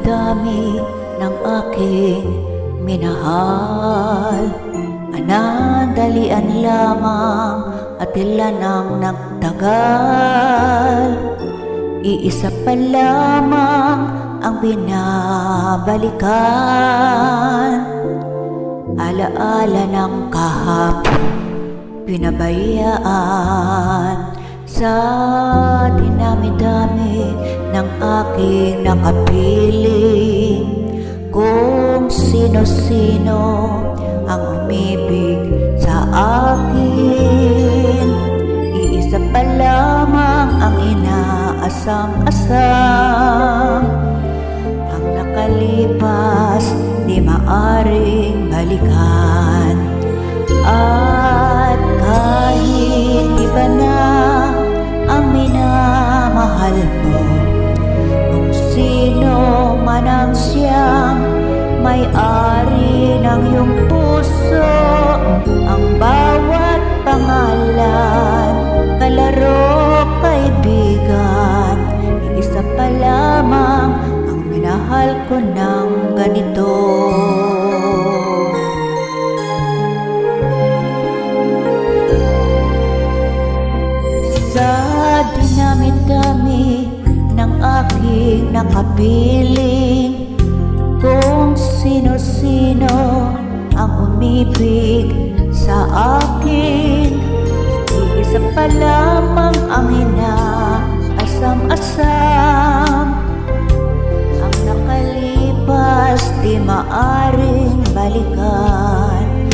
dami-dami ng aking minahal. Anandalian lamang at ilan ang nagtagal. Iisa pa lamang ang binabalikan. Alaala ng kahapon pinabayaan. Sa dinami-dami ng aking nakapiling, kung sino-sino ang umibig sa akin. Iisa pa lamang ang inaasam-asam. Ang nakalipas di maaring balikan. At kahit iba na ang minamahal mo, kung sino man ang siyang may-ari ng iyong puso, ang bawat pangalan, kalaro, kaibigan, isa pa lamang ang minahal ko ng ganito. Sa dinami-dami ng aking nakapiling, kung sino-sino ang umibig sa akin, iisa pa lamang ang inaasam-asam. Ang nakalipas di maaring balikan.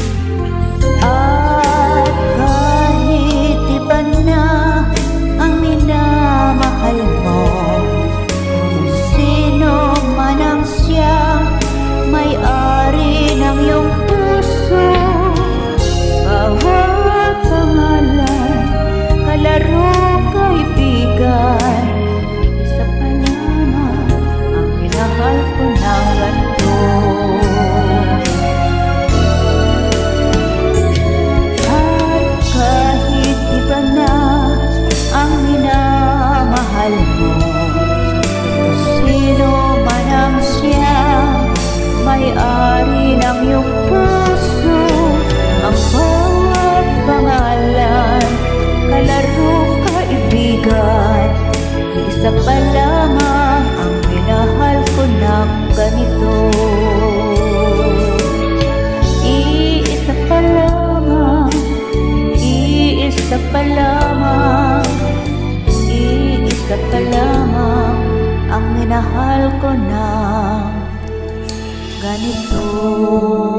At kahit iba na ang minamahal mo, kung sino man ang siyang may-ari ng iyong puso, bawat pangalan, kalaro, kaibigan, isa pa lamang ang minahal ko ng ganito. At kahit iba na ang minamahal mo, kung sino man ang siyang may-ari ng iyong puso, ang bawat pangalan, kalaro, kaibigan, isa pa lamang ang minahal ko ng ganito. Iisa pa lamang, iisa pa lamang, iisa pa lamang ang minahal ko ng ganito.